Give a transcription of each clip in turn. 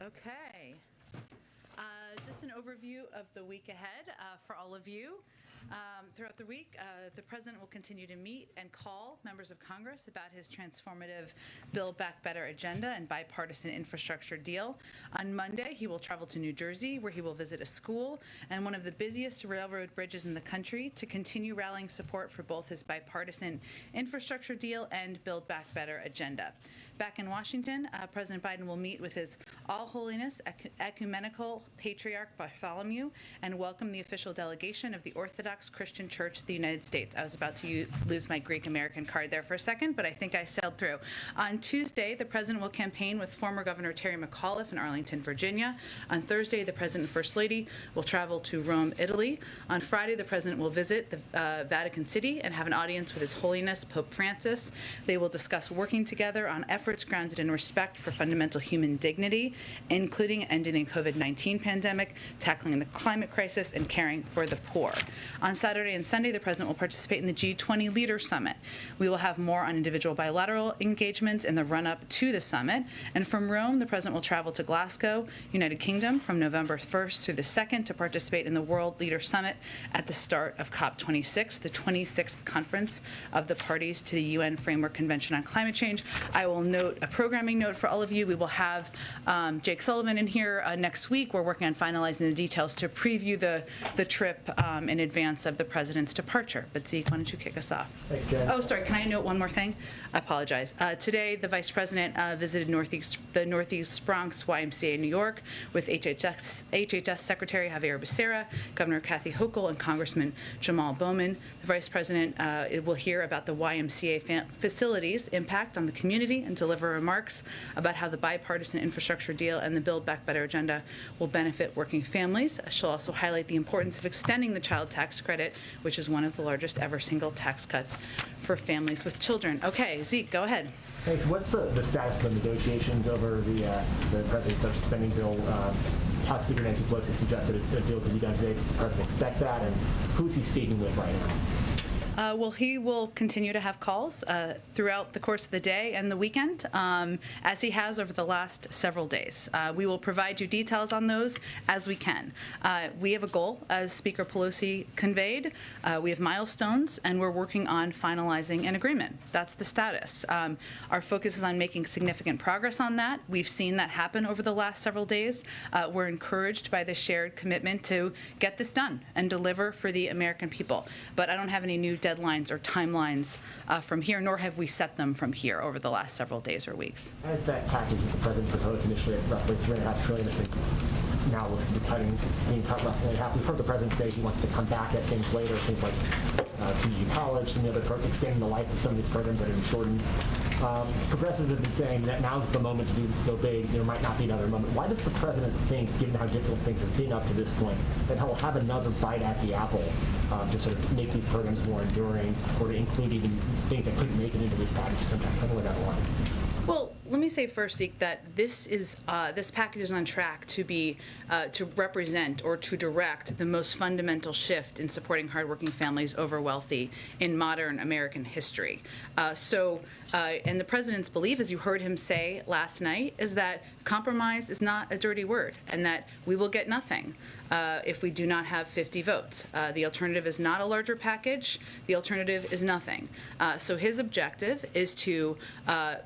Okay. Just an overview of the week ahead for all of you. Throughout the week, the President will continue to meet and call members of Congress about his transformative Build Back Better agenda and bipartisan infrastructure deal. On Monday, he will travel to New Jersey, where he will visit a school and one of the busiest railroad bridges in the country to continue rallying support for both his bipartisan infrastructure deal and Build Back Better agenda. Back in Washington, President Biden will meet with His All Holiness Ecumenical Patriarch Bartholomew and welcome the official delegation of the Orthodox Christian Church of the United States. I was about to lose my Greek American card there for a second, but I think I sailed through. On Tuesday, the President will campaign with former Governor Terry McAuliffe in Arlington, Virginia. On Thursday, the President and First Lady will travel to Rome, Italy. On Friday, the President will visit the Vatican City and have an audience with His Holiness Pope Francis. They will discuss working together on efforts grounded in respect for fundamental human dignity, including ending the COVID-19 pandemic, tackling the climate crisis, and caring for the poor. On Saturday and Sunday, the President will participate in the G20 Leader Summit. We will have more on individual bilateral engagements in the run-up to the summit. And from Rome, the President will travel to Glasgow, United Kingdom, from November 1st through the 2nd to participate in the World Leader Summit at the start of COP26, the 26th conference of the parties to the UN Framework Convention on Climate Change. I will note a programming note for all of you. We will have Jake Sullivan in here next week. We're working on finalizing the details to preview the trip in advance of the President's departure. But Zeke, why don't you kick us off? Thanks, Jen. Oh, sorry, can I note one more thing? I apologize. Today, the Vice President visited the Northeast Bronx YMCA in New York with HHS Secretary Javier Becerra, Governor Kathy Hochul, and Congressman Jamal Bowman. The Vice President will hear about the YMCA facilities' impact on the community and deliver remarks about how the bipartisan infrastructure deal and the Build Back Better agenda will benefit working families. She'll also highlight the importance of extending the child tax credit, which is one of the largest ever single tax cuts for families with children. Okay, Zeke, go ahead. Thanks. What's the status of the negotiations over the President's social spending bill? House Speaker Nancy Pelosi suggested a deal could be done today. Does the President expect that? And who's he speaking with right now? Well, he will continue to have calls throughout the course of the day and the weekend, as he has over the last several days. We will provide you details on those as we can. We have a goal, as Speaker Pelosi conveyed. We have milestones, and we're working on finalizing an agreement. That's the status. Our focus is on making significant progress on that. We've seen that happen over the last several days. We're encouraged by the shared commitment to get this done and deliver for the American people. But I don't have any new deadlines or timelines from here, nor have we set them from here over the last several days or weeks. As that package that the President proposed initially at roughly $3.5 trillion, I think now looks to be being cut roughly in half. We've heard the President say he wants to come back at things later, things like community college and the other extending the life of some of these programs that have been shortened. Progressives have been saying that now's the moment to go big. There might not be another moment. Why does the President think, given how difficult things have been up to this point, that he'll have another bite at the apple to sort of make these programs more enduring, or to include even things that couldn't make it into this package somewhere down the line? Well, let me say first, Zeke, that this package is on track to be to represent or to direct the most fundamental shift in supporting hardworking families over wealthy in modern American history. And the President's belief, as you heard him say last night, is that compromise is not a dirty word, and that we will get nothing if we do not have 50 votes. The alternative is not a larger package. The alternative is nothing. So his objective is to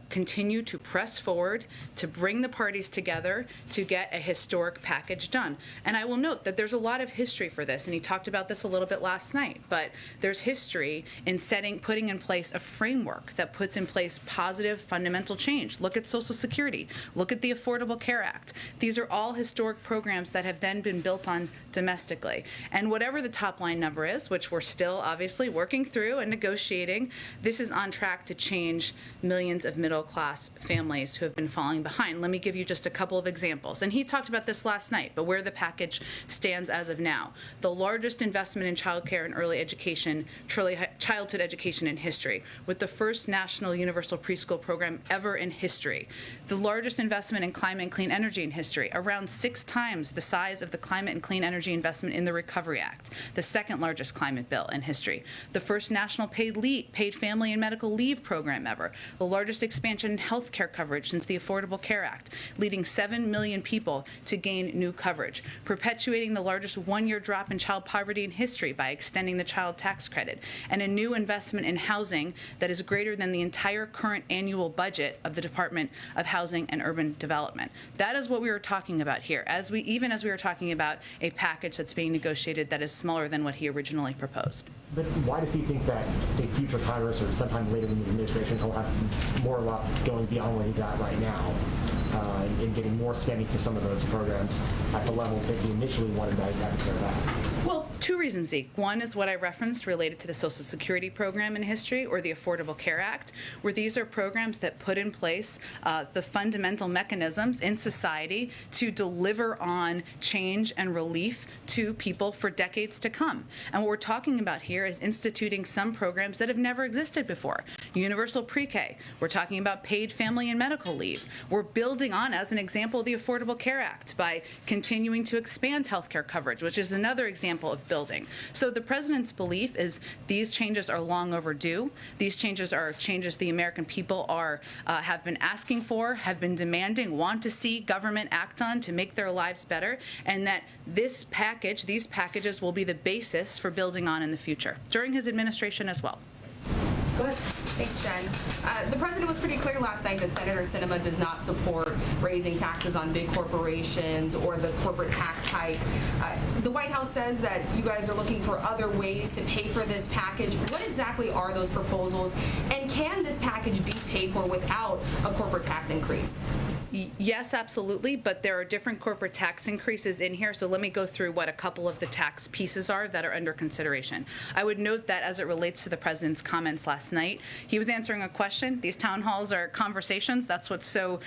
continue to press forward, to bring the parties together to get a historic package done. And I will note that there's a lot of history for this, and he talked about this a little bit last night, but there's history in putting in place a framework that puts in place positive fundamental change. Look at Social Security. Look at the Affordable Care Act. These are all historic programs that have then been built on domestically. And whatever the top line number is, which we're still obviously working through and negotiating, this is on track to change millions of middle-class families who have been falling behind. Let me give you just a couple of examples. And he talked about this last night, but where the package stands as of now. The largest investment in child care and early education, child childhood education in history, with the first national universal preschool program ever in history, the largest investment in climate and clean energy in history, around 6 times the size of the climate and clean energy investment in the Recovery Act, the second largest climate bill in history, the first national paid family and medical leave program ever, the largest expansion in health care coverage since the Affordable Care Act, leading 7 million people to gain new coverage, perpetuating the largest one-year drop in child poverty in history by extending the child tax credit, and a new investment in housing that is greater than the entire current annual budget of the Department of Housing and Urban Development. That is what we were talking about here, even as we were talking about a package that's being negotiated that is smaller than what he originally proposed. But why does he think that a future Congress or sometime later in the administration he'll have more luck going beyond where he's at right now and getting more spending for some of those programs at the levels that he initially wanted that he had to tear back? Well, 2 reasons, Zeke. One is what I referenced related to the Social Security program in history, or the Affordable Care Act, where these are programs that put in place the fundamental mechanisms in society to deliver on change and relief to people for decades to come. And what we're talking about here is instituting some programs that have never existed before. Universal pre-K. We're talking about paid family and medical leave. We're building on, as an example, the Affordable Care Act by continuing to expand health care coverage, which is another example of building. So the president's belief is these changes are long overdue. These changes are changes the American people have been asking for, have been demanding, want to see government act on to make their lives better, and that these packages will be the basis for building on in the future, during his administration as well. Go ahead. Thanks, Jen. The president was pretty clear last night that Senator Sinema does not support raising taxes on big corporations or the corporate tax hike. The White House says that you guys are looking for other ways to pay for this package. What exactly are those proposals? And can this package be paid for without a corporate tax increase? Yes, absolutely, but there are different corporate tax increases in here, so let me go through what a couple of the tax pieces are that are under consideration. I would note that as it relates to the president's comments last night, he was answering a question. These town halls are conversations. That's what's so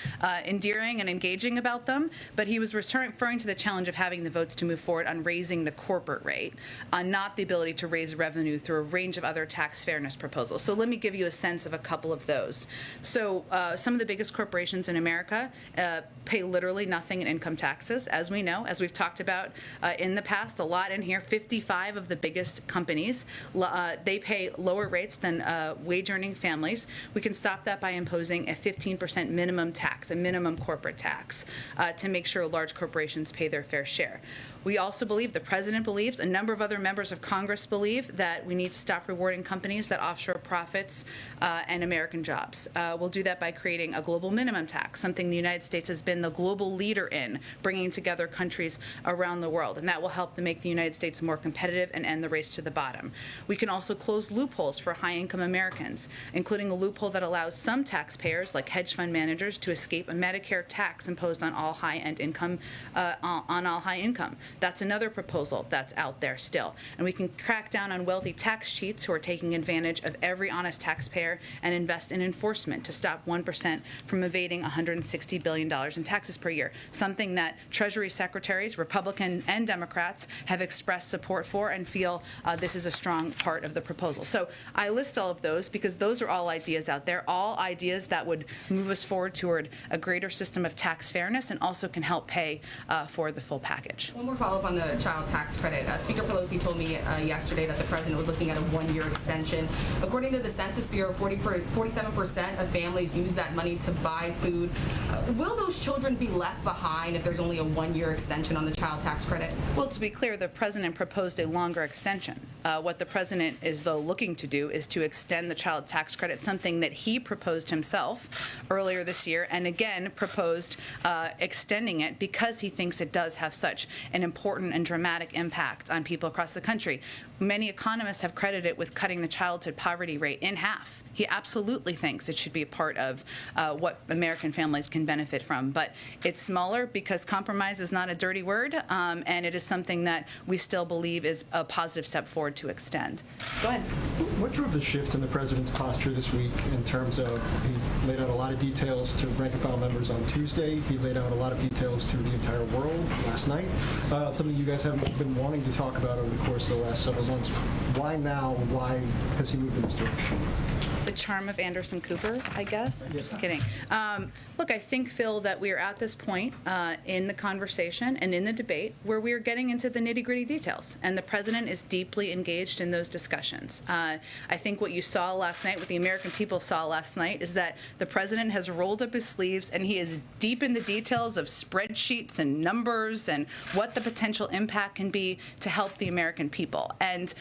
endearing and engaging about them, but he was referring to the challenge of having the votes to move forward on raising the corporate rate, not the ability to raise revenue through a range of other tax fairness proposals. So let me give you a sense of a couple of those. So some of the biggest corporations in America pay literally nothing in income taxes, as we know, as we've talked about in the past, a lot in here. 55 of the biggest companies, they pay lower rates than wage-earning families. We can stop that by imposing a 15% minimum tax, a minimum corporate tax, to make sure large corporations pay their fair share. We also believe, the president believes, a number of other members of Congress believe, that we need to stop rewarding companies that offshore profits and American jobs. We'll do that by creating a global minimum tax, something the United States has been the global leader in, bringing together countries around the world, and that will help to make the United States more competitive and end the race to the bottom. We can also close loopholes for high-income Americans, including a loophole that allows some taxpayers, like hedge fund managers, to escape a Medicare tax imposed on all high-end income, on all high income. That's another proposal that's out there still. And we can crack down on wealthy tax cheats who are taking advantage of every honest taxpayer and invest in enforcement to stop 1% from evading $160 billion in taxes per year, something that Treasury secretaries, Republican and Democrats, have expressed support for and feel this is a strong part of the proposal. So I list all of those because those are all ideas out there, all ideas that would move us forward toward a greater system of tax fairness and also can help pay for the full package. One more follow-up on the child tax credit. Speaker Pelosi told me yesterday that the president was looking at a one-year extension. According to the Census Bureau, 47% of families use that money to buy food. Will those children be left behind if there's only a one-year extension on the child tax credit? Well, to be clear, the president proposed a longer extension. What the president is, though, looking to do is to extend the child tax credit, something that he proposed himself earlier this year, and again proposed extending it because he thinks it does have such an important and dramatic impact on people across the country. Many economists have credited it with cutting the childhood poverty rate in half He absolutely thinks it should be a part of what American families can benefit from. But it's smaller because compromise is not a dirty word, and it is something that we still believe is a positive step forward to extend. Go ahead. What drove the shift in the president's posture this week in terms of he laid out a lot of details to rank-and-file members on Tuesday. He laid out a lot of details to the entire world last night, something you guys haven't been wanting to talk about over the course of the last several months. Why now? Why has he moved in this direction? The charm of Anderson Cooper, I guess. I'm just kidding. Look, I think, Phil, that we are at this point in the conversation and in the debate where we are getting into the nitty-gritty details, and the president is deeply engaged in those discussions. I think what you saw last night, what the American people saw last night, is that the president has rolled up his sleeves and he is deep in the details of spreadsheets and numbers and what the potential impact can be to help the American people. And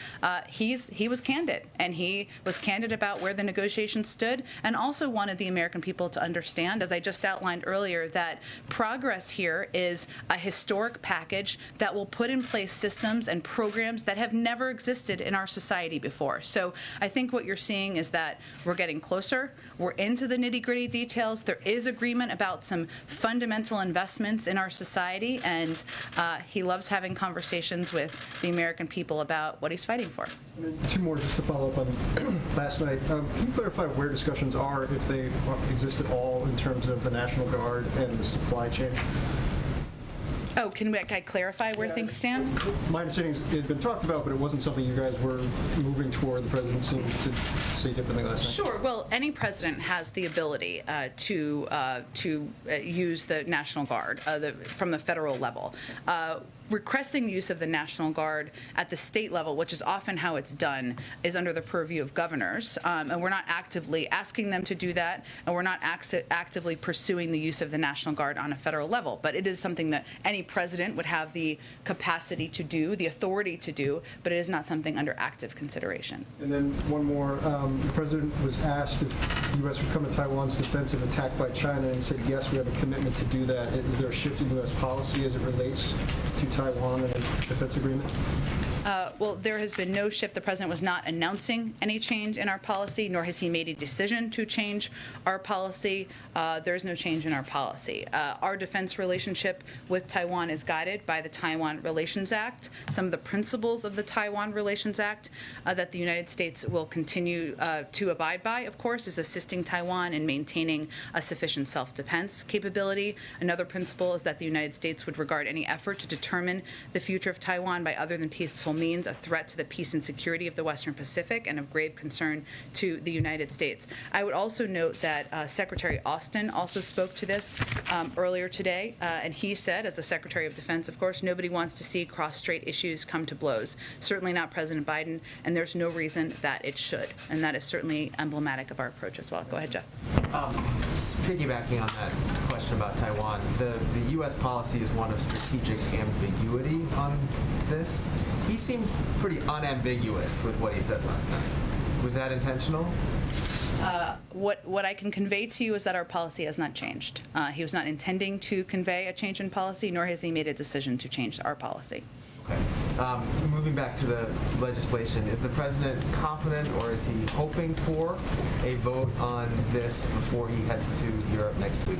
he was candid, and he was candid about where the negotiations stood, and also wanted the American people to understand, as I just outlined earlier, that progress here is a historic package that will put in place systems and programs that have never existed in our society before. So I think what you're seeing is that we're getting closer. We're into the nitty-gritty details. There is agreement about some fundamental investments in our society, and he loves having conversations with the American people about what he's fighting for. Two more just to follow up on last night. Can you clarify where discussions are, if they exist at all, in terms of the National Guard and the supply chain? Oh, can I clarify where things stand? My understanding is it had been talked about, but it wasn't something you guys were moving toward. The president seemed to say differently last night. Sure. Well, any president has the ability to use the National Guard from the federal level. Requesting the use of the National Guard at the state level, which is often how it's done, is under the purview of governors, and we're not actively asking them to do that, and we're not actively pursuing the use of the National Guard on a federal level. But it is something that any president would have the capacity to do, the authority to do, but it is not something under active consideration. And then one more. The president was asked if the U.S. would come to Taiwan's defensive attack by China, and he said, yes, we have a commitment to do that. Is there a shift in U.S. policy as it relates to Taiwan and a defense agreement? Well, there has been no shift. The president was not announcing any change in our policy, nor has he made a decision to change our policy. There is no change in our policy. Our defense relationship with Taiwan is guided by the Taiwan Relations Act. Some of the principles of the Taiwan Relations Act that the United States will continue to abide by, of course, is assisting Taiwan in maintaining a sufficient self-defense capability. Another principle is that the United States would regard any effort to determine the future of Taiwan by other than peaceful means a threat to the peace and security of the Western Pacific and of grave concern to the United States. I would also note that Secretary Austin also spoke to this earlier today, and he said, as the Secretary of Defense, of course, nobody wants to see cross-strait issues come to blows. Certainly not President Biden, and there's no reason that it should. And that is certainly emblematic of our approach as well. Go ahead, Jeff. Piggybacking on that question about Taiwan, the U.S. policy is one of strategic ambiguity on this. He seemed pretty unambiguous with what he said last night. Was that intentional? What I can convey to you is that our policy has not changed. He was not intending to convey a change in policy, nor has he made a decision to change our policy. Okay. Moving back to the legislation, is the president confident, or is he hoping for a vote on this before he heads to Europe next week?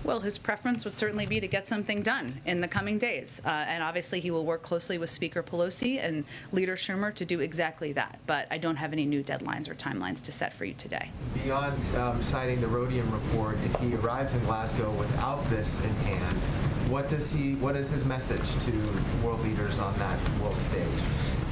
Well, his preference would certainly be to get something done in the coming days. And obviously, he will work closely with Speaker Pelosi and Leader Schumer to do exactly that. But I don't have any new deadlines or timelines to set for you today. Beyond citing the Rhodium report, if he arrives in Glasgow without this in hand, what is his message to world leaders on that world stage?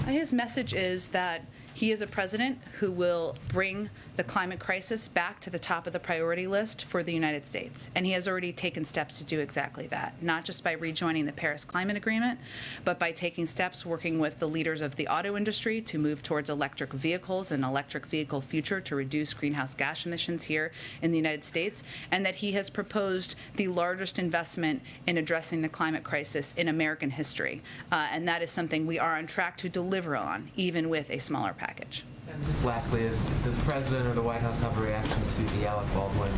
His message is that he is a president who will bring the climate crisis back to the top of the priority list for the United States. And he has already taken steps to do exactly that, not just by rejoining the Paris Climate Agreement, but by taking steps working with the leaders of the auto industry to move towards electric vehicles and electric vehicle future to reduce greenhouse gas emissions here in the United States, and that he has proposed the largest investment in addressing the climate crisis in American history. And that is something we are on track to deliver on, even with a smaller package. And just lastly, does the president or the White House have a reaction to the Alec Baldwin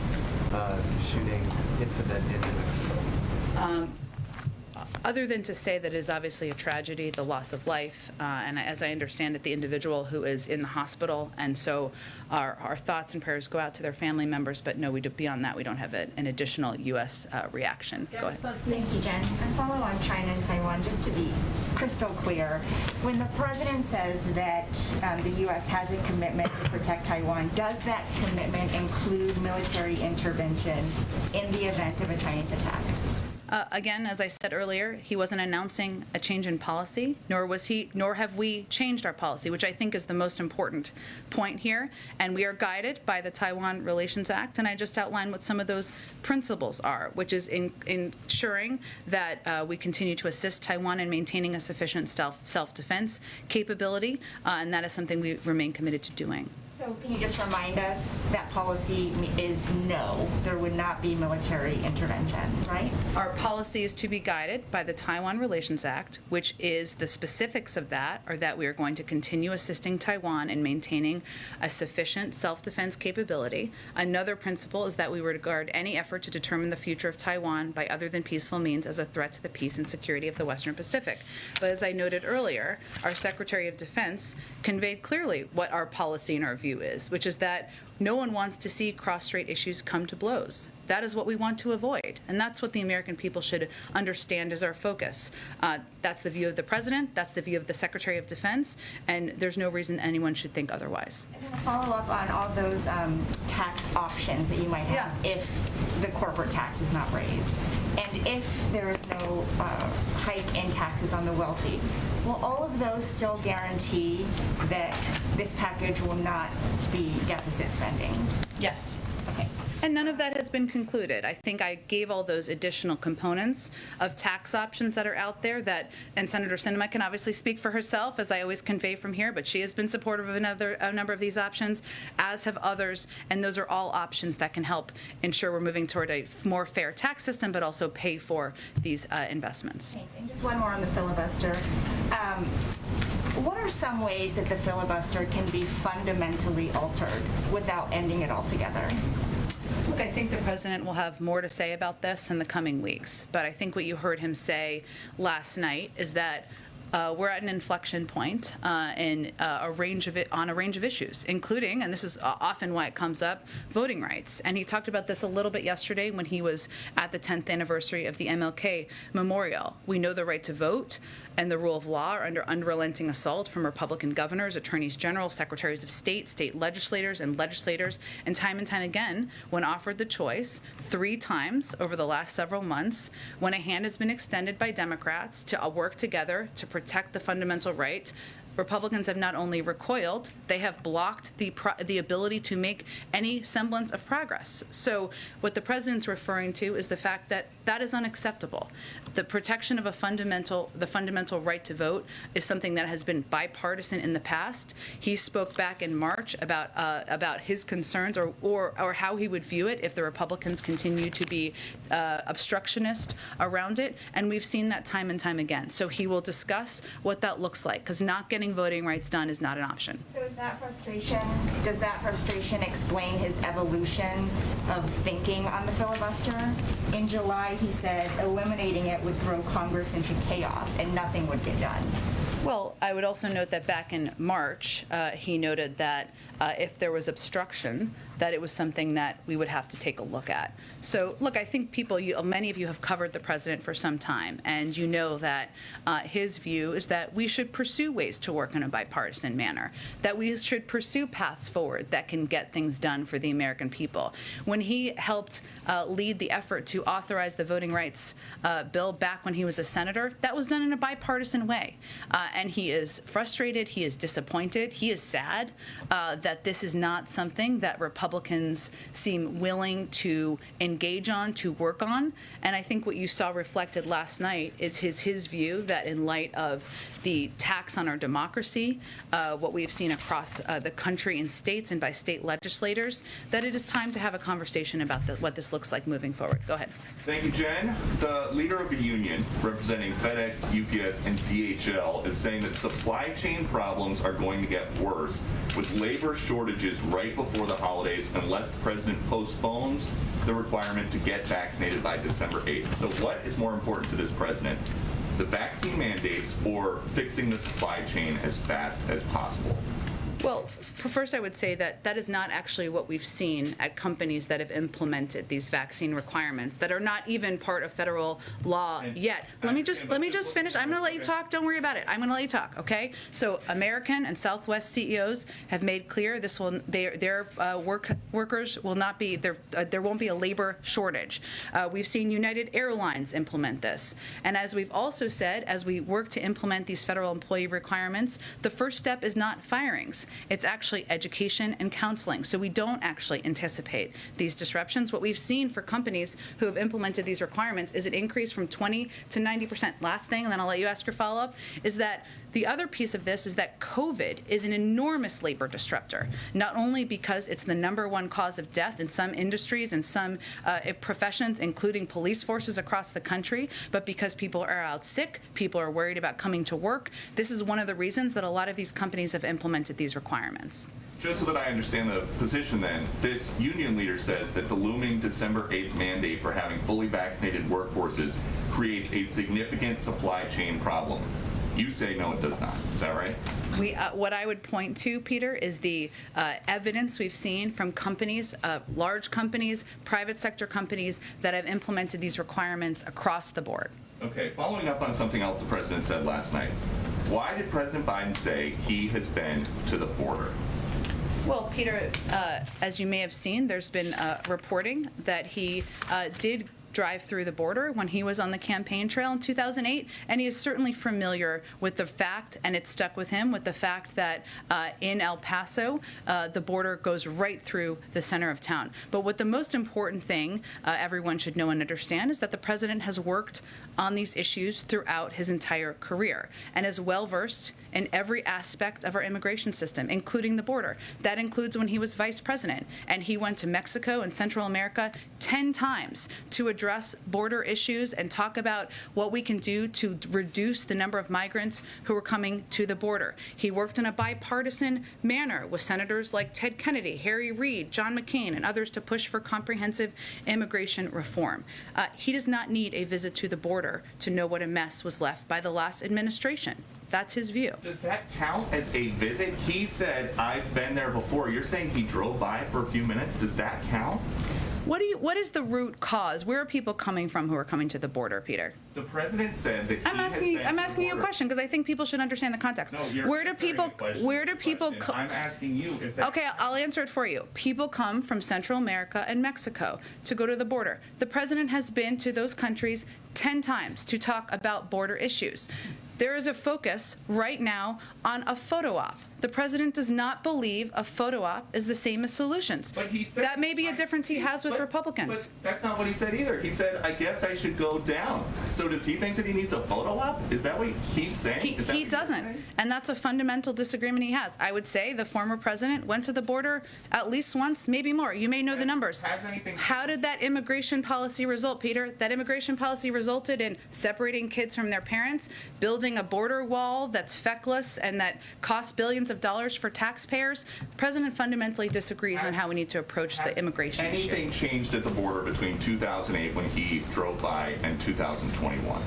shooting incident in New Mexico? Other than to say that it is obviously a tragedy, the loss of life, and as I understand it, the individual who is in the hospital, and so our thoughts and prayers go out to their family members, but no, beyond that, we don't have an additional U.S. reaction. Go ahead. Thank you, Jen. And follow on China and Taiwan, just to be crystal clear. When the president says that the U.S. has a commitment to protect Taiwan, does that commitment include military intervention in the event of a Chinese attack? Again, as I said earlier, he wasn't announcing a change in policy, nor have we changed our policy, which I think is the most important point here. And we are guided by the Taiwan Relations Act, and I just outlined what some of those principles are, which is ensuring that we continue to assist Taiwan in maintaining a sufficient self-defense capability, and that is something we remain committed to doing. So can you just remind us that policy is no, there would not be military intervention, right? Our policy is to be guided by the Taiwan Relations Act, which is the specifics of that are that we are going to continue assisting Taiwan in maintaining a sufficient self-defense capability. Another principle is that we regard any effort to determine the future of Taiwan by other than peaceful means as a threat to the peace and security of the Western Pacific. But as I noted earlier, our Secretary of Defense conveyed clearly what our policy and our view is, which is that no one wants to see cross-strait issues come to blows. That is what we want to avoid, and that's what the American people should understand as our focus. That's the view of the President, that's the view of the Secretary of Defense, and there's no reason anyone should think otherwise. And then a follow-up on all those tax options that you might have if the corporate tax is not raised, and if there is no hike in taxes on the wealthy. Will all of those still guarantee that this package will not be deficit spending? Yes. Okay. And none of that has been concluded. I think I gave all those additional components of tax options that are out there that, and Senator Sinema can obviously speak for herself, as I always convey from here, but she has been supportive of a number of these options, as have others, and those are all options that can help ensure we're moving toward a more fair tax system, but also pay for these investments. Thanks. And just one more on the filibuster. What are some ways that the filibuster can be fundamentally altered without ending it altogether? Look, I think the President will have more to say about this in the coming weeks, but I think what you heard him say last night is that we're at an inflection point on a range of issues, including, and this is often why it comes up, voting rights. And he talked about this a little bit yesterday when he was at the 10th anniversary of the MLK Memorial. We know the right to vote and the rule of law are under unrelenting assault from Republican governors, attorneys general, secretaries of state, state legislators, and legislators. And time again, when offered the choice, 3 times over the last several months, when a hand has been extended by Democrats to work together to protect the fundamental right, Republicans have not only recoiled, they have blocked the ability to make any semblance of progress. So what the President's referring to is the fact that that is unacceptable. The protection of the fundamental right to vote is something that has been bipartisan in the past. He spoke back in March about his concerns or how he would view it if the Republicans continue to be obstructionist around it, and we've seen that time and time again. So he will discuss what that looks like, because not getting voting rights done is not an option. So does that frustration explain his evolution of thinking on the filibuster? In July, he said eliminating it would throw Congress into chaos and nothing would get done. Well, I would also note that back in March, he noted that if there was obstruction, that it was something that we would have to take a look at. So, look, I think many of you have covered the President for some time, and you know that his view is that we should pursue ways to work in a bipartisan manner, that we should pursue paths forward that can get things done for the American people. When he helped lead the effort to authorize the voting rights bill back when he was a senator, that was done in a bipartisan way. And he is frustrated, he is disappointed, he is sad that this is not something that Republicans seem willing to engage on, to work on. And I think what you saw reflected last night is his view that in light of the tax on our democracy, what we've seen across the country in states and by state legislators, that it is time to have a conversation about what this looks like moving forward. Go ahead. Thank you, Jen. The leader of a union representing FedEx, UPS, and DHL is saying that supply chain problems are going to get worse with labor shortages right before the holidays unless the President postpones the requirement to get vaccinated by December 8th. So what is more important to this President? the vaccine mandates or fixing the supply chain as fast as possible? Well, first I would say that that is not actually what we've seen at companies that have implemented these vaccine requirements that are not even part of federal law yet. Let me just finish. I'm going to let you talk. Don't worry about it. I'm going to let you talk, okay? So American and Southwest CEOs have made clear their workers will not be there won't be a labor shortage. We've seen United Airlines implement this. And as we've also said, as we work to implement these federal employee requirements, the first step is not firings. It's actually education and counseling. So we don't actually anticipate these disruptions. What we've seen for companies who have implemented these requirements is an increase from 20 to 90%. Last thing, and then I'll let you ask your follow-up, is that the other piece of this is that COVID is an enormous labor disruptor, not only because it's the #1 cause of death in some industries and some professions, including police forces across the country, but because people are out sick, people are worried about coming to work. This is one of the reasons that a lot of these companies have implemented these requirements. Just so that I understand the position then, this union leader says that the looming December 8th mandate for having fully vaccinated workforces creates a significant supply chain problem. You say no, it does not. Is that right? What I would point to, Peter, is the evidence we've seen from companies, large companies, private sector companies that have implemented these requirements across the board. Okay, following up on something else the president said last night, why did President Biden say he has been to the border? Well, Peter, as you may have seen, there's been reporting that he did drive through the border when he was on the campaign trail in 2008, and he is certainly familiar with the fact, and it stuck with him, with the fact that in El Paso, the border goes right through the center of town. But what the most important thing everyone should know and understand is that the president has worked on these issues throughout his entire career and is well-versed in every aspect of our immigration system, including the border. That includes when he was vice president, and he went to Mexico and Central America 10 times to address border issues and talk about what we can do to reduce the number of migrants who are coming to the border. He worked in a bipartisan manner with senators like Ted Kennedy, Harry Reid, John McCain, and others to push for comprehensive immigration reform. He does not need a visit to the border to know what a mess was left by the last administration. That's his view. Does that count as a visit? He said, I've been there before. You're saying he drove by for a few minutes. Does that count? What is the root cause? Where are people coming from who are coming to the border, Peter? The president said that I'm asking you a question because I think people should understand the context. No, you're where do people I'm asking you if that Okay, I'll answer it for you. People come from Central America and Mexico to go to the border. The president has been to those countries 10 times to talk about border issues. There is a focus right now on a photo op. The president does not believe a photo op is the same as solutions. But he said, that may be a difference he has with Republicans. But that's not what he said either. He said, I guess I should go down. So does he think that he needs a photo op? Is that what he's saying? He doesn't. And that's a fundamental disagreement he has. I would say the former president went to the border at least once, maybe more. You may know the numbers. How did that immigration policy result, Peter? That immigration policy resulted in separating kids from their parents, building a border wall that's feckless and that costs billions of dollars for taxpayers. The president fundamentally disagrees on how we need to approach the immigration issue. Anything changed at the border between 2008 when he drove by and 2021?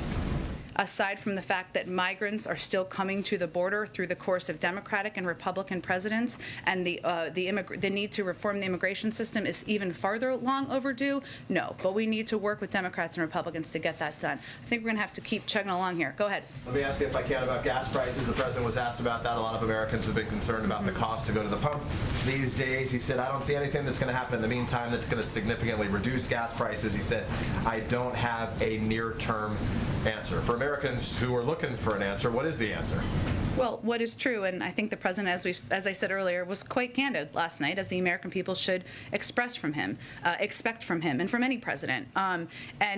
Aside from the fact that migrants are still coming to the border through the course of Democratic and Republican presidents, and the need to reform the immigration system is even farther long overdue, no. But we need to work with Democrats and Republicans to get that done. I think we're going to have to keep chugging along here. Go ahead. Let me ask you, if I can, about gas prices. The president was asked about that. A lot of Americans have been concerned about the cost to go to the pump these days. He said, I don't see anything that's going to happen in the meantime that's going to significantly reduce gas prices. He said, I don't have a near-term answer. For Americans who are looking for an answer, what is the answer? Well, what is true, and I think the president, as I said earlier, was quite candid last night, as the American people should expect from him, and from any president. And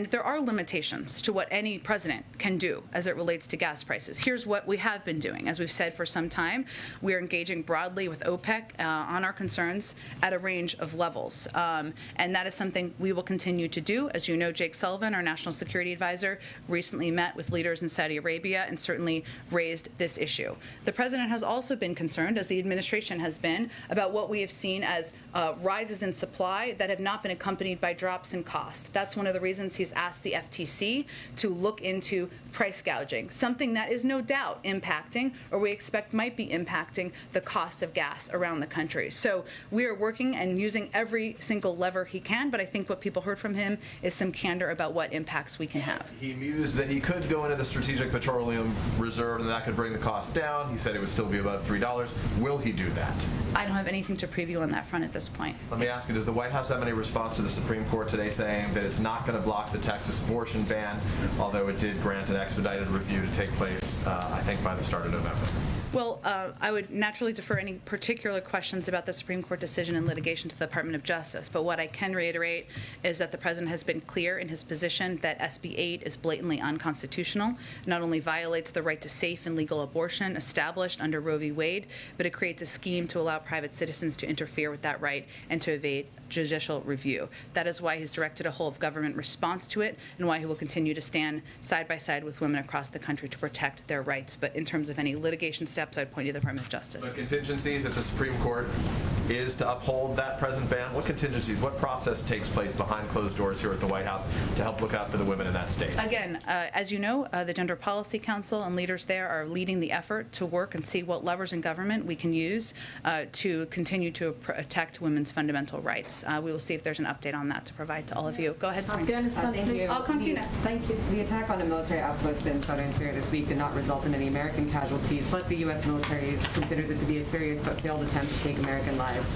there are limitations to what any president can do as it relates to gas prices. Here's what we have been doing. As we've said for some time, we are engaging broadly with OPEC on our concerns at a range of levels. And that is something we will continue to do. As you know, Jake Sullivan, our national security advisor, recently met with leaders in Saudi Arabia and certainly raised this issue. The president has also been concerned, as the administration has been, about what we have seen as rises in supply that have not been accompanied by drops in cost. That's one of the reasons he's asked the FTC to look into price gouging, something that is no doubt impacting, or we expect might be impacting, the cost of gas around the country. So we are working and using every single lever he can, but I think what people heard from him is some candor about what impacts we can have. He mused that he could go into the Strategic Petroleum Reserve and that could bring the cost down. He said it would still be above $3. Will he do that? I don't have anything to preview on that front at this point. Let me ask you, does the White House have any response to the Supreme Court today saying that it's not going to block the Texas abortion ban, although it did grant an expedited review to take place, I think, by the start of November? Well, I would naturally defer any particular questions about the Supreme Court decision in litigation to the Department of Justice. But what I can reiterate is that the President has been clear in his position that SB 8 is blatantly unconstitutional, not only violates the right to safe and legal abortion established under Roe v. Wade, but it creates a scheme to allow private citizens to interfere with that right and to evade judicial review. That is why he's directed a whole-of-government response to it and why he will continue to stand side by side with women across the country to protect their rights. But in terms of any litigation steps, I'd point you to the Department of Justice. The contingencies, if the Supreme Court is to uphold that present ban, what contingencies, what process takes place behind closed doors here at the White House to help look out for the women in that state? Again, as you know, the Gender Policy Council and leaders there are leading the effort to work and see what levers in government we can use to continue to protect women's fundamental rights. We will see if there's an update on that to provide to all of you. Go ahead, Serena. Afghanistan, Thank you. I'll come to you next. Thank you. The attack on a military outpost in southern Syria this week did not result in any American casualties, but the U.S. military considers it to be a serious but failed attempt to take American lives.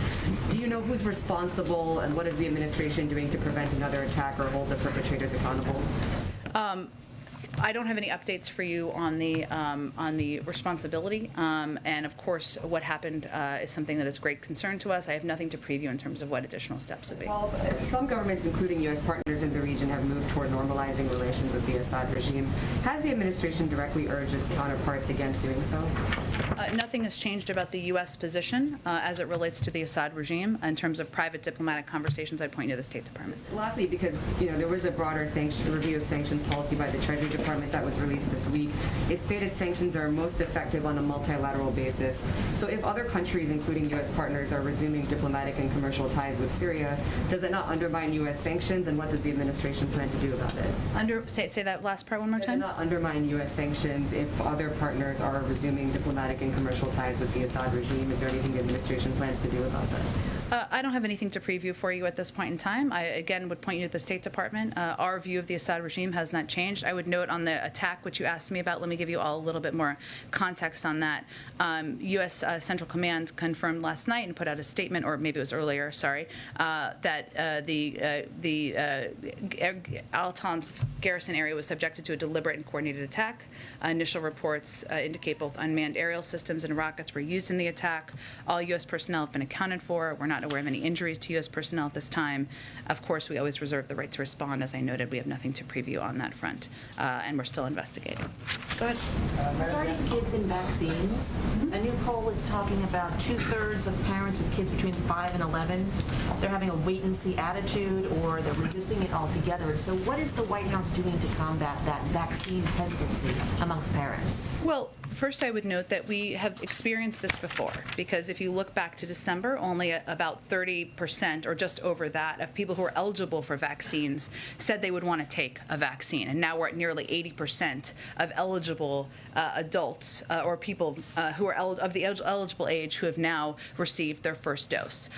Do you know who's responsible, and what is the administration doing to prevent another attack or hold the perpetrators accountable? I don't have any updates for you on the responsibility, and of course, what happened is something that is great concern to us. I have nothing to preview in terms of what additional steps would be. Well, some governments, including U.S. partners in the region, have moved toward normalizing relations with the Assad regime. Has the administration directly urged its counterparts against doing so? Nothing has changed about the U.S. position as it relates to the Assad regime. In terms of private diplomatic conversations, I'd point you to the State Department. Lastly, because there was a broader review of sanctions policy by the Treasury Department that was released this week. It stated sanctions are most effective on a multilateral basis. So if other countries, including U.S. partners, are resuming diplomatic and commercial ties with Syria, does it not undermine U.S. sanctions, and what does the administration plan to do about it? Say that last part one more time. Does it not undermine U.S. sanctions if other partners are resuming diplomatic and commercial ties with the Assad regime? Is there anything the administration plans to do about that? I don't have anything to preview for you at this point in time. I, again, would point you to the State Department. Our view of the Assad regime has not changed. I would note on the attack, which you asked me about, let me give you all a little bit more context on that. U.S. Central Command confirmed last night and put out a statement, or maybe it was earlier, sorry, that the Al-Tanf garrison area was subjected to a deliberate and coordinated attack. Initial reports indicate both unmanned aerial systems and rockets were used in the attack. All U.S. personnel have been accounted for. We're not aware of any injuries to U.S. personnel at this time. Of course, we always reserve the right to respond. As I noted, we have nothing to preview on that front, and we're still investigating. Go ahead. Regarding kids and vaccines, a new poll is talking about 2/3 of parents with kids between 5 and 11, they're having a wait-and-see attitude, or they're resisting it altogether. And so what is the White House doing to combat that vaccine hesitancy amongst parents? Well, first I would note that we have experienced this before, because if you look back to December, only about 30% or just over that of people who are eligible for vaccines said they would want to take a vaccine. And now we're at nearly 80% of eligible adults or people who are of the eligible age who have now received their first dose.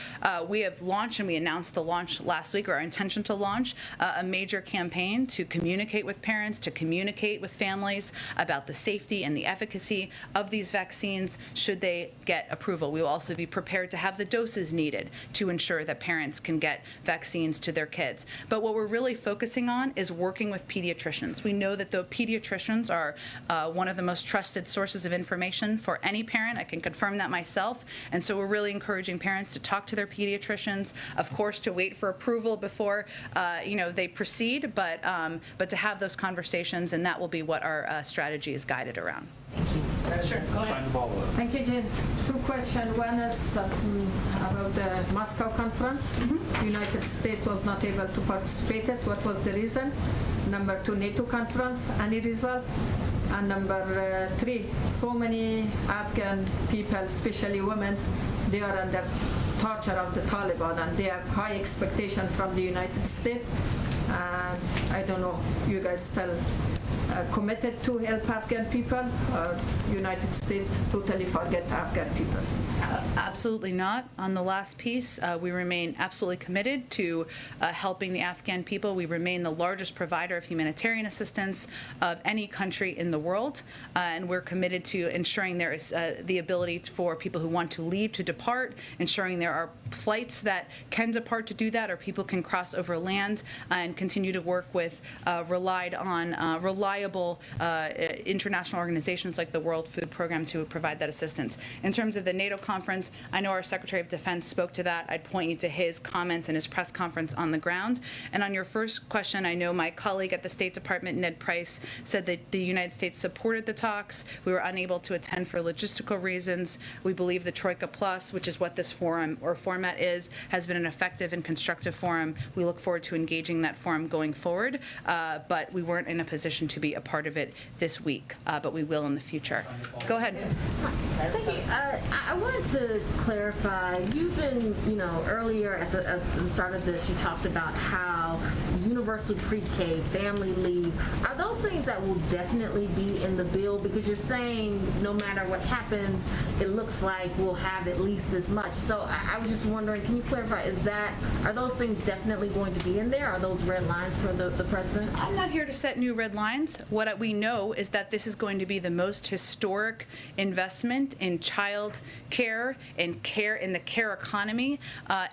We have launched, and we announced the launch last week, or our intention to launch, a major campaign to communicate with parents, to communicate with families about the safety and the efficacy of these vaccines should they get approval. We will also be prepared to have the doses needed to ensure that parents can get vaccines to their kids. But what we're really focusing on is working with pediatricians. We know that the pediatricians are one of the most trusted sources of information for any parent. I can confirm that myself. And so we're really encouraging parents to talk to their pediatricians, of course, to wait for approval before they proceed, but to have those conversations, and that will be what our strategy is guided around. Thank you. Sure. Go ahead. Thank you, Jen. Two questions. One is about the Moscow conference. The United States was not able to participate. What was the reason? Number two, NATO conference, any result? And number three, so many Afghan people, especially women, they are under departure of the Taliban, and they have high expectation from the United States. And I don't know, you guys still committed to help Afghan people, or United States totally forget Afghan people? Absolutely not. On the last piece, we remain absolutely committed to helping the Afghan people. We remain the largest provider of humanitarian assistance of any country in the world, and we're committed to ensuring there is the ability for people who want to leave to depart, ensuring there are flights that can depart to do that, or people can cross over land, and continue to work with reliable international organizations like the World Food Program to provide that assistance. In terms of the NATO conference, I know our Secretary of Defense spoke to that. I'd point you to his comments in his press conference on the ground. And on your first question, I know my colleague at the State Department, Ned Price, said that the United States supported the talks. We were unable to attend for logistical reasons. We believe the Troika Plus, which is what this forum or format is, has been an effective and constructive forum. We look forward to engaging that forum going forward, but we weren't in a position to be a part of it this week, but we will in the future. Go ahead. Thank you. I wanted to clarify, you've been, earlier at the start of this, you talked about how universal pre-K, family leave, are those things that will definitely be in the bill? Because you're saying no matter what happens, it looks like we'll have at least this much. So I was just wondering, can you clarify, are those things definitely going to be in there? Are those red lines for the president? I'm not here to set new red lines. What we know is that this is going to be the most historic investment in child care and care in the care economy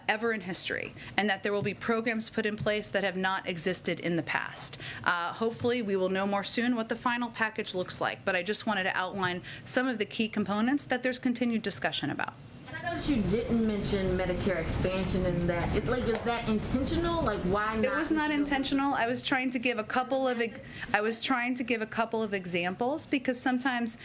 ever in history, and that there will be programs put in place that have not existed in the past. Hopefully, we will know more soon what the final package looks like, but I just wanted to outline some of the key components that there's continued discussion about. I noticed you didn't mention Medicare expansion in that. Is that intentional? Why not? It was not intentional. I was trying to give a couple of examples because sometimes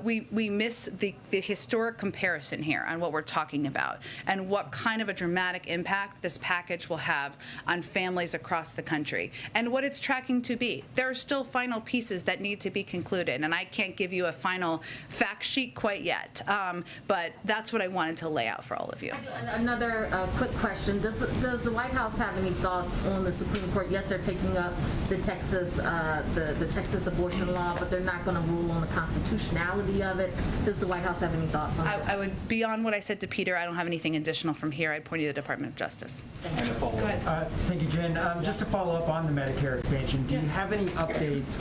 we miss the historic comparison here on what we're talking about and what kind of a dramatic impact this package will have on families across the country and what it's tracking to be. There are still final pieces that need to be concluded, and I can't give you a final fact sheet quite yet, but that's what I wanted to lay out for all of you. Another quick question. Does the White House have any thoughts on the Supreme Court? Yes, they're taking up the Texas abortion law, but they're not going to rule on the constitutionality of it. Does the White House have any thoughts on that? I would, beyond what I said to Peter, I don't have anything additional from here. I'd point you to the Department of Justice. Go ahead. Thank you, Jen. Just to follow up on the Medicare expansion, do you have any updates?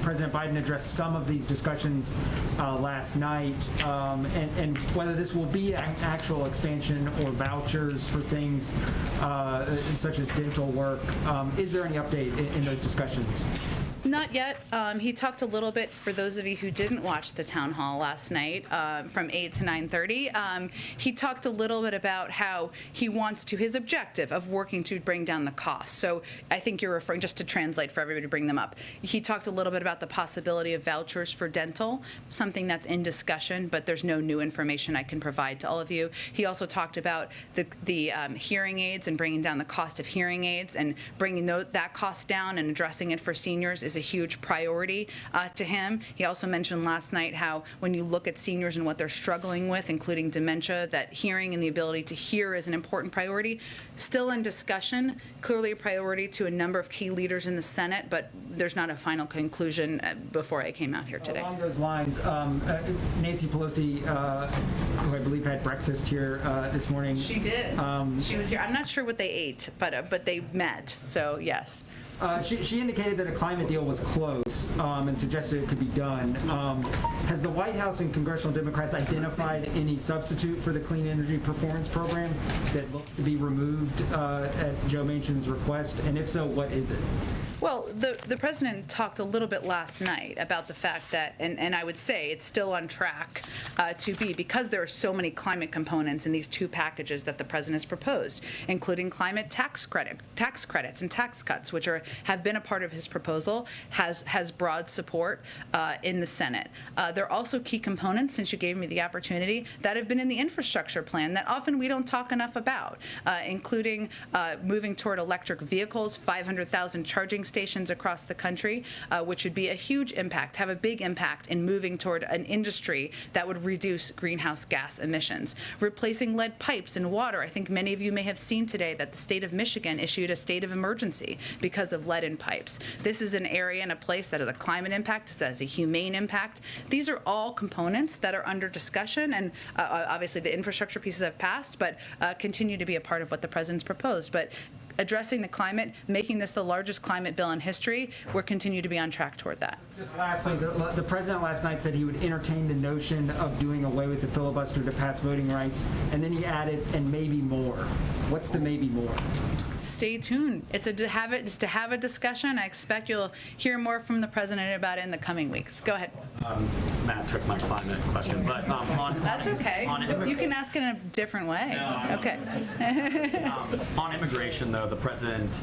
President Biden addressed some of these discussions last night, and whether this will be an actual expansion or vouchers for things such as dental work. Is there any update in those discussions? Not yet. He talked a little bit, for those of you who didn't watch the town hall last night from 8 to 9:30, he talked a little bit about how he wants to, his objective of working to bring down the cost. So I think you're referring, just to translate for everybody to bring them up, he talked a little bit about the possibility of vouchers for dental, something that's in discussion, but there's no new information I can provide to all of you. He also talked about the hearing aids and bringing down the cost of hearing aids and bringing that cost down and addressing it for seniors is a huge priority to him. He also mentioned last night how when you look at seniors and what they're struggling with, including dementia, that hearing and the ability to hear is an important priority. Still in discussion, clearly a priority to a number of key leaders in the Senate, but there's not a final conclusion before I came out here today. Along those lines, Nancy Pelosi, who I believe had breakfast here this morning. She did. She was here. I'm not sure what they ate, but they met, so yes. She indicated that a climate deal was close and suggested it could be done. Has the White House and congressional Democrats identified any substitute for the Clean Energy Performance Program that looks to be removed at Joe Manchin's request? And if so, what is it? Well, the president talked a little bit last night about the fact that, and I would say it's still on track to be, because there are so many climate components in these two packages that the president has proposed, including climate tax credits and tax cuts, which have been a part of his proposal, has broad support in the Senate. There are also key components, since you gave me the opportunity, that have been in the infrastructure plan that often we don't talk enough about, including moving toward electric vehicles, 500,000 charging stations across the country, which would be a huge impact, have a big impact in moving toward an industry that would reduce greenhouse gas emissions. Replacing lead pipes and water. I think many of you may have seen today that the state of Michigan issued a state of emergency because of lead in pipes. This is an area and a place that has a climate impact, that has a humane impact. These are all components that are under discussion, and obviously the infrastructure pieces have passed, but continue to be a part of what the president's proposed. But addressing the climate, making this the largest climate bill in history, we'll continue to be on track toward that. Just lastly, the president last night said he would entertain the notion of doing away with the filibuster to pass voting rights, and then he added, and maybe more. What's the maybe more? Stay tuned. It's to have a discussion. I expect you'll hear more from the president about it in the coming weeks. Go ahead. Matt took my climate question, but that's okay. You can ask it in a different way. Okay. On immigration, though, the president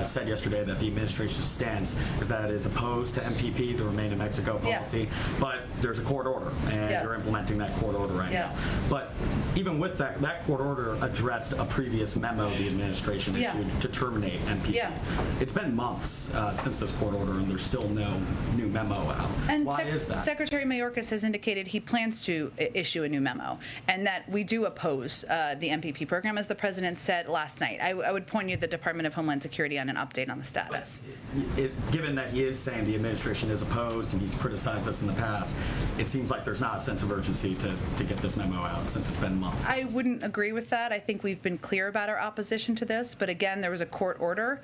said yesterday that the administration's stance is that it is opposed to MPP, the Remain in Mexico policy, but there's a court order, and they're implementing that court order right now. But even with that court order addressed a previous memo the administration issued to terminate MPP. It's been months since this court order, and there's still no new memo out. And why is that? Secretary Mayorkas has indicated he plans to issue a new memo, and that we do oppose the MPP program, as the president said last night. I would point you to the Department of Homeland Security on an update on the status. Given that he is saying the administration is opposed and he's criticized us in the past, it seems like there's not a sense of urgency to get this memo out since it's been months. I wouldn't agree with that. I think we've been clear about our opposition to this, but again, there was a court order,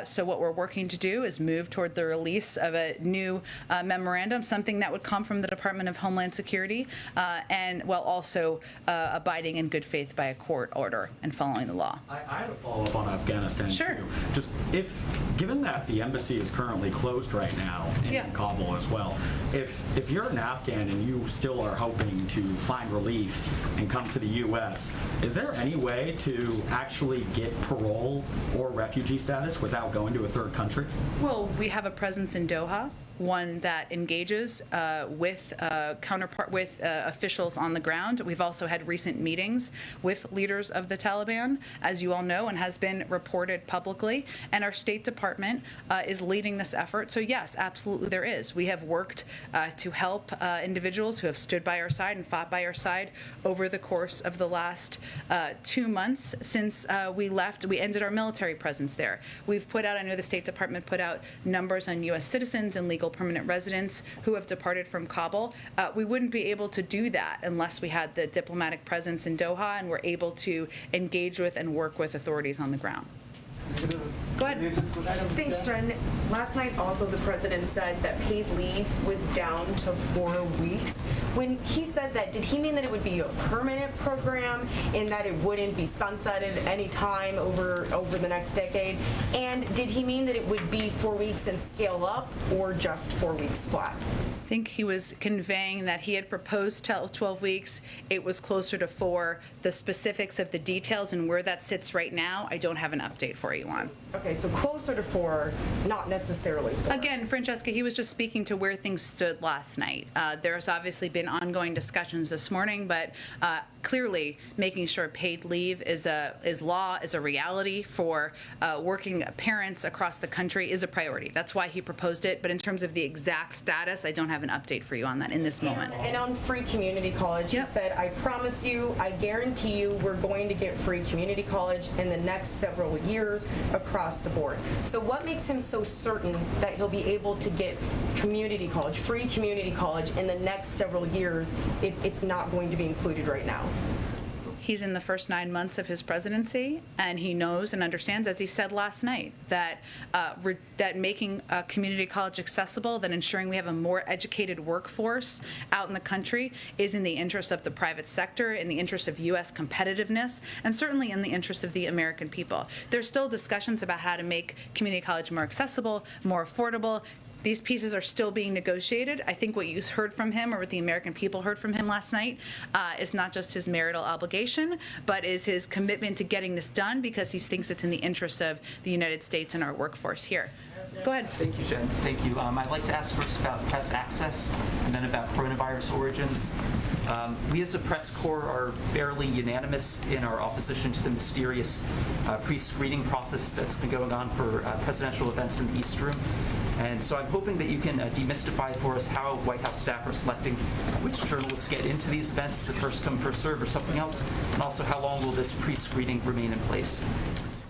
so what we're working to do is move toward the release of a new memorandum, something that would come from the Department of Homeland Security, and while also abiding in good faith by a court order and following the law. I have a follow-up on Afghanistan, too. Just given that the embassy is currently closed right now in Kabul as well, if you're an Afghan and you still are hoping to find relief and come to the U.S., is there any way to actually get parole or refugee status without going to a third country? Well, we have a presence in Doha, one that engages with officials on the ground. We've also had recent meetings with leaders of the Taliban, as you all know, and has been reported publicly. And our State Department is leading this effort. So yes, absolutely there is. We have worked to help individuals who have stood by our side and fought by our side over the course of the last 2 months since we left. We ended our military presence there. We've put out, I know the State Department put out numbers on U.S. citizens and legal permanent residents who have departed from Kabul. We wouldn't be able to do that unless we had the diplomatic presence in Doha and were able to engage with and work with authorities on the ground. Go ahead. Thanks, Jen. Last night also the president said that paid leave was down to 4 weeks. When he said that, did he mean that it would be a permanent program and that it wouldn't be sunsetted any time over the next decade? And did he mean that it would be 4 weeks and scale up, or just 4 weeks flat? I think he was conveying that he had proposed 12 weeks. It was closer to 4. The specifics of the details and where that sits right now, I don't have an update for you on. Okay, so closer to 4, not necessarily 4. Again, Francesca, he was just speaking to where things stood last night. There's obviously been ongoing discussions this morning, but clearly making sure paid leave is law, is a reality for working parents across the country is a priority. That's why he proposed it. But in terms of the exact status, I don't have an update for you on that in this moment. And on free community college, he said, I promise you, I guarantee you, we're going to get free community college in the next several years across the board. So what makes him so certain that he'll be able to get community college, free community college in the next several years if it's not going to be included right now? He's in the first 9 months of his presidency, and he knows and understands, as he said last night, that that making community college accessible, that ensuring we have a more educated workforce out in the country is in the interest of the private sector, in the interest of U.S. competitiveness, and certainly in the interest of the American people. There's still discussions about how to make community college more accessible, more affordable. These pieces are still being negotiated. I think what you heard from him, or what the American people heard from him last night, is not just his marital obligation, but is his commitment to getting this done because he thinks it's in the interest of the United States and our workforce here. Go ahead. Thank you, Jen. Thank you. I'd like to ask first about press access and then about coronavirus origins. We as a press corps are fairly unanimous in our opposition to the mysterious pre-screening process that's been going on for presidential events in the East Room. And so I'm hoping that you can demystify for us how White House staff are selecting which journalists get into these events. Is it first come, first serve, or something else? And also, how long will this pre-screening remain in place?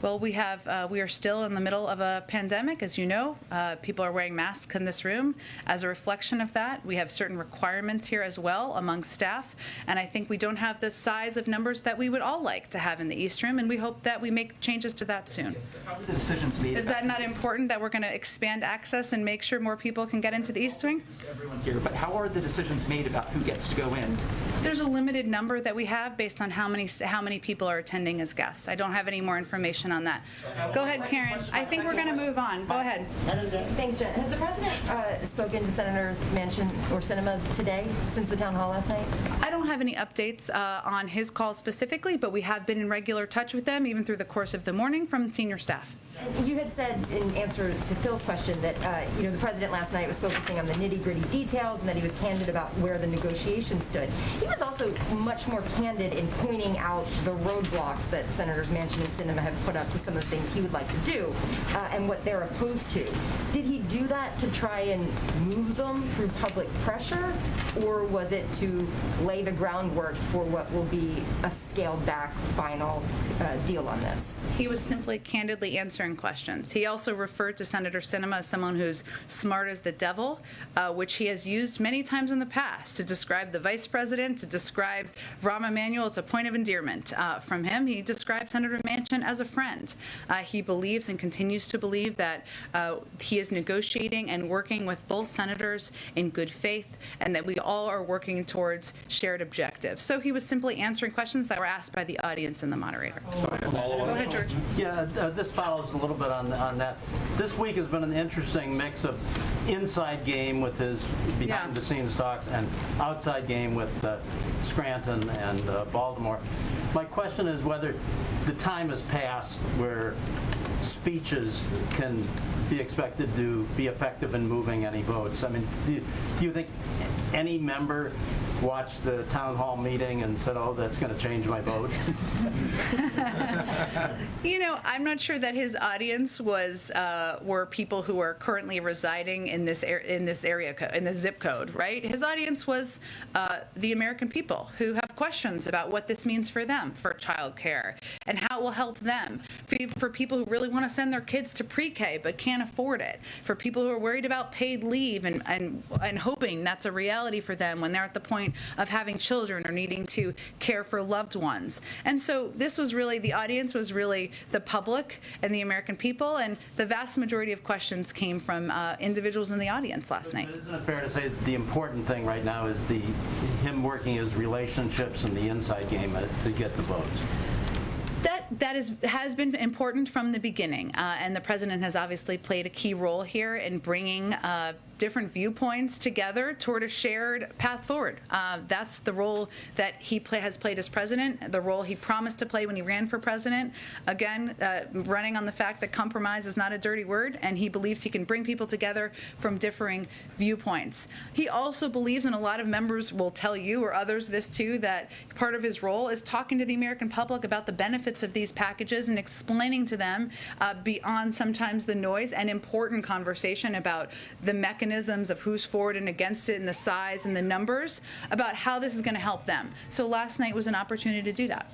Well, we are still in the middle of a pandemic, as you know. People are wearing masks in this room. As a reflection of that, we have certain requirements here as well among staff, and I think we don't have the size of numbers that we would all like to have in the East Room, and we hope that we make changes to that soon. Yes, how are the decisions made? Is that not important that we're going to expand access and make sure more people can get into the East Wing? Everyone here, but how are the decisions made about who gets to go in? There's a limited number that we have based on how many people are attending as guests. I don't have any more information on that. Go ahead, Karen. I think we're going to move on. Go ahead. Thanks, Jen. Has the president spoken to Senators Manchin or Sinema today since the town hall last night? I don't have any updates on his call specifically, but we have been in regular touch with them, even through the course of the morning, from senior staff. You had said in answer to Phil's question that the president last night was focusing on the nitty-gritty details and that he was candid about where the negotiations stood. He was also much more candid in pointing out the roadblocks that Senators Manchin and Sinema have put up to some of the things he would like to do and what they're opposed to. Did he do that to try and move them through public pressure, or was it to lay the groundwork for what will be a scaled-back final deal on this? He was simply candidly answering questions. He also referred to Senator Sinema as someone who's smart as the devil, which he has used many times in the past to describe the vice president, to describe Rahm Emanuel. It's a point of endearment from him. He describes Senator Manchin as a friend. He believes and continues to believe that he is negotiating and working with both senators in good faith, and that we all are working towards shared objectives. So he was simply answering questions that were asked by the audience and the moderator. Go ahead, George. Yeah, this follows a little bit on that. This week has been an interesting mix of inside game with his behind-the-scenes talks and outside game with Scranton and Baltimore. My question is whether the time has passed where speeches can be expected to be effective in moving any votes. I mean, do you think any member watched the town hall meeting and said, "Oh, that's going to change my vote"? I'm not sure that his audience were people who are currently residing in this area in the zip code, right? His audience was the American people who have questions about what this means for them, for childcare, and how it will help them. For people who really want to send their kids to pre-K but can't afford it. For people who are worried about paid leave and hoping that's a reality for them when they're at the point of having children or needing to care for loved ones. And so the audience was really the public and the American people, and the vast majority of questions came from individuals in the audience last night. Isn't it fair to say that the important thing right now is him working his relationships and the inside game to get the votes? That has been important from the beginning, and the president has obviously played a key role here in bringing different viewpoints together toward a shared path forward. That's the role that he has played as president, the role he promised to play when he ran for president. Again, running on the fact that compromise is not a dirty word, and he believes he can bring people together from differing viewpoints. He also believes, and a lot of members will tell you, or others this too, that part of his role is talking to the American public about the benefits of these packages and explaining to them beyond sometimes the noise, an important conversation about the mechanisms of who's for it and against it and the size and the numbers, about how this is going to help them. So last night was an opportunity to do that.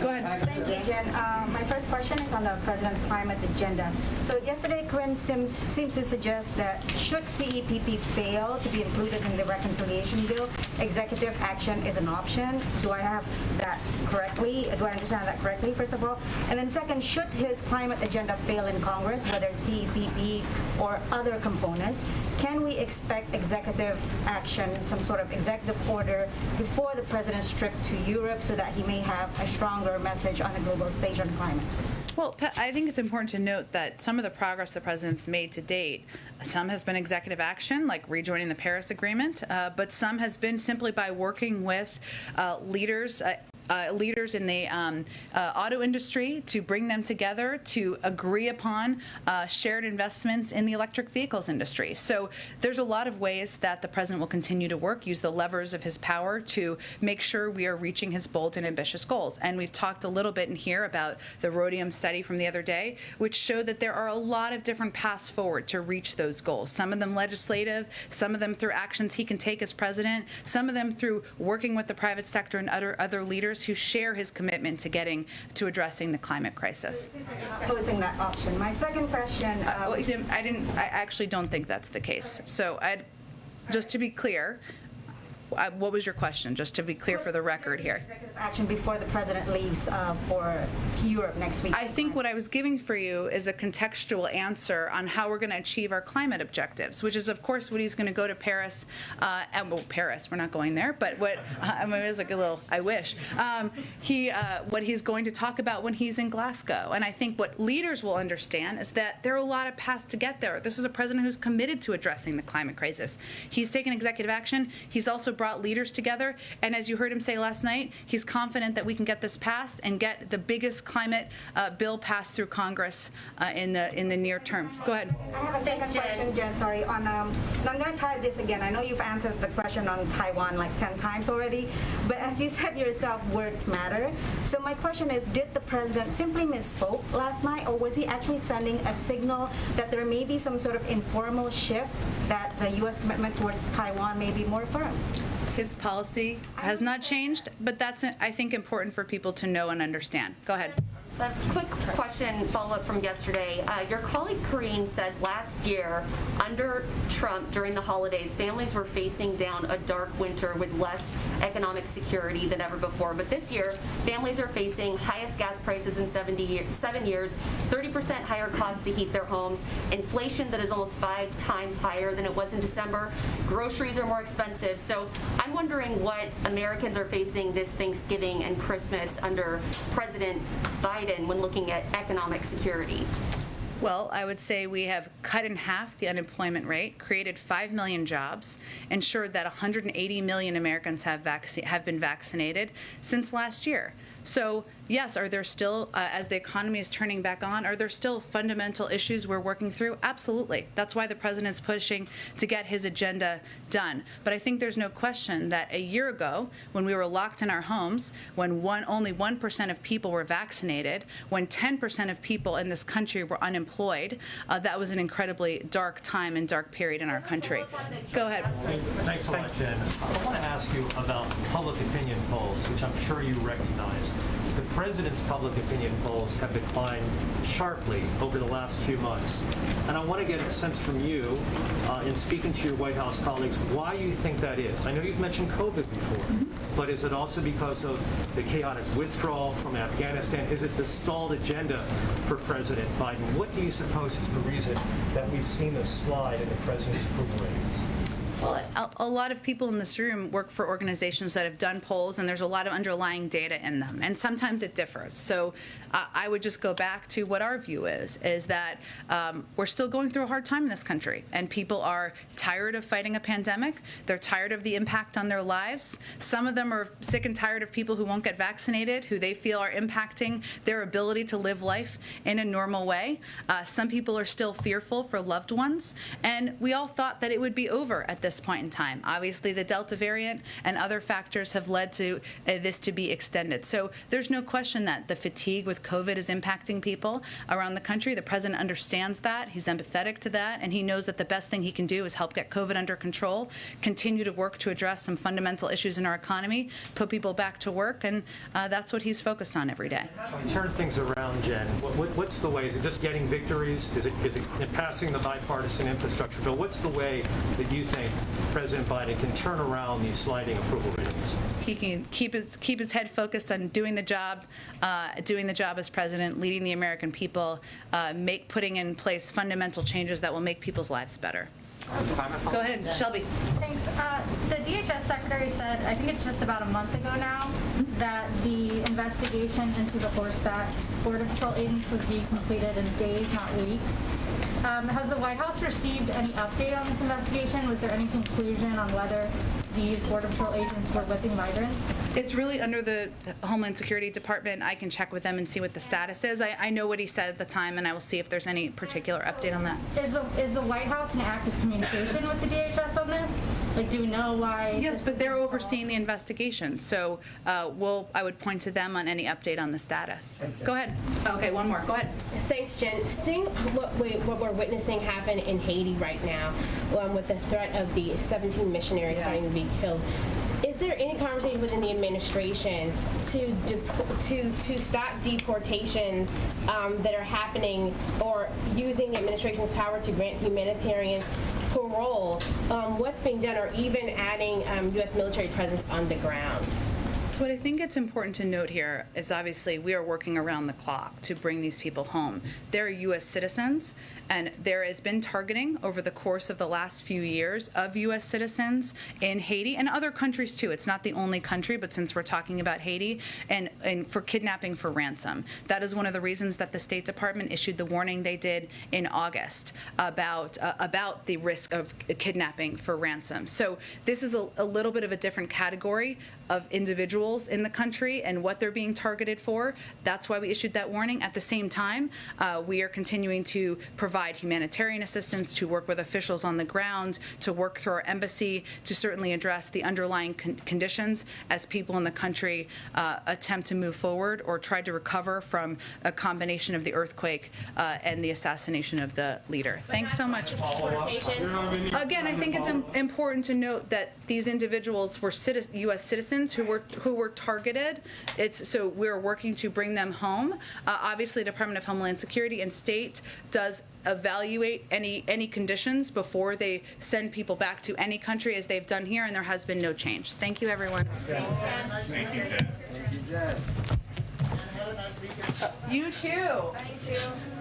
Go ahead. Thank you, Jen. My first question is on the President's climate agenda. So yesterday, Corinne seems to suggest that should CEPP fail to be included in the reconciliation bill, executive action is an option. Do I have that correctly? Do I understand that correctly, first of all? And then second, should his climate agenda fail in Congress, whether CEPP or other components, can we expect executive action, some sort of executive order before the President's trip to Europe so that he may have a stronger message on the global stage on climate? Well, I think it's important to note that some of the progress the president's made to date, some has been executive action, like rejoining the Paris Agreement, but some has been simply by working with leaders leaders in the auto industry to bring them together to agree upon shared investments in the electric vehicles industry. So there's a lot of ways that the president will continue to work, use the levers of his power to make sure we are reaching his bold and ambitious goals. And we've talked a little bit in here about the rhodium study from the other day, which showed that there are a lot of different paths forward to reach those goals. Some of them legislative, some of them through actions he can take as president, some of them through working with the private sector and other leaders who share his commitment to addressing the climate crisis. Opposing that option. My second question. I actually don't think that's the case. So just to be clear, what was your question? Just to be clear for the record here. Executive action before the president leaves for Europe next week. I think what I was giving for you is a contextual answer on how we're going to achieve our climate objectives, which is, of course, what he's going to go to Paris. Paris, we're not going there, but what I mean, it was like a little, I wish. What he's going to talk about when he's in Glasgow. And I think what leaders will understand is that there are a lot of paths to get there. This is a president who's committed to addressing the climate crisis. He's taken executive action. He's also brought leaders together, and as you heard him say last night, he's confident that we can get this passed and get the biggest climate bill passed through Congress in the near term. Go ahead. I have a second question, Jen. Sorry. I'm going to try this again. I know you've answered the question on Taiwan like 10 times already, but as you said yourself, words matter. So my question is, did the president simply misspoke last night, or was he actually sending a signal that there may be some sort of informal shift, that the U.S. commitment towards Taiwan may be more firm? His policy has not changed, but that's, I think, important for people to know and understand. Go ahead. A quick question, follow-up from yesterday. Your colleague Karine said last year, under Trump, during the holidays, families were facing down a dark winter with less economic security than ever before. But this year, families are facing highest gas prices in 7 years, 30% higher costs to heat their homes, inflation that is almost 5 times higher than it was in December. Groceries are more expensive. So I'm wondering what Americans are facing this Thanksgiving and Christmas under President Biden when looking at economic security. Well, I would say we have cut in half the unemployment rate, created 5 million jobs, ensured that 180 million Americans have been vaccinated since last year. So, yes, are there still, as the economy is turning back on, are there still fundamental issues we're working through? Absolutely. That's why the president's pushing to get his agenda done. But I think there's no question that a year ago, when we were locked in our homes, when only 1% of people were vaccinated, when 10% of people in this country were unemployed, that was an incredibly dark time and dark period in our country. Go ahead. Thanks a lot, Jen. I want to ask you about public opinion polls, which I'm sure you recognize. The president's public opinion polls have declined sharply over the last few months. And I want to get a sense from you, in speaking to your White House colleagues, why you think that is. I know you've mentioned COVID before, but is it also because of the chaotic withdrawal from Afghanistan? Is it the stalled agenda for President Biden? What do you suppose is the reason that we've seen a slide in the president's approval ratings? Well, a lot of people in this room work for organizations that have done polls, and there's a lot of underlying data in them, and sometimes it differs. So I would just go back to what our view is that we're still going through a hard time in this country, and people are tired of fighting a pandemic. They're tired of the impact on their lives. Some of them are sick and tired of people who won't get vaccinated, who they feel are impacting their ability to live life in a normal way. Some people are still fearful for loved ones, and we all thought that it would be over at this point in time. Obviously, the Delta variant and other factors have led to this to be extended. So there's no question that the fatigue with COVID is impacting people around the country. The president understands that. He's empathetic to that, and he knows that the best thing he can do is help get COVID under control, continue to work to address some fundamental issues in our economy, put people back to work, and that's what he's focused on every day. Turn things around, Jen. What's the way? Is it just getting victories? Is it passing the bipartisan infrastructure bill? What's the way that you think President Biden can turn around these sliding approval ratings? He can keep his head focused on doing the job as president, leading the American people, putting in place fundamental changes that will make people's lives better. Go ahead, Shelby. Thanks. The DHS secretary said, I think it's just about a month ago now, that the investigation into the horseback Border Patrol agents was being completed in days, not weeks. Has the White House received any update on this investigation? Was there any conclusion on whether these Border Patrol agents were whipping migrants? It's really under the Homeland Security Department. I can check with them and see what the status is. I know what he said at the time, and I will see if there's any particular update on that. Is the White House in active communication with the DHS on this? Like, do we know why? Yes, but they're overseeing the investigation, so I would point to them on any update on the status. Go ahead. Okay, one more. Go ahead. Thanks, Jen. Seeing what we're witnessing happen in Haiti right now, with the threat of the 17 missionaries starting to be killed, is there any conversation within the administration to stop deportations that are happening, or using the administration's power to grant humanitarian parole? What's being done, or even adding U.S. military presence on the ground? So what I think it's important to note here is obviously we are working around the clock to bring these people home. They're U.S. citizens, and there has been targeting over the course of the last few years of U.S. citizens in Haiti and other countries too. It's not the only country, but since we're talking about Haiti, and for kidnapping for ransom. That is one of the reasons that the State Department issued the warning they did in August about the risk of kidnapping for ransom. So this is a little bit of a different category of individuals in the country and what they're being targeted for. That's why we issued that warning. At the same time, we are continuing to provide humanitarian assistance, to work with officials on the ground, to work through our embassy, to certainly address the underlying conditions as people in the country attempt to move forward or try to recover from a combination of the earthquake and the assassination of the leader. Thanks so much. Again, I think it's important to note that these individuals were U.S. citizens who were targeted. So we're working to bring them home. Obviously, Department of Homeland Security and State does evaluate any conditions before they send people back to any country, as they've done here, and there has been no change. Thank you, everyone. Thank you, Jen. You too. Thank you.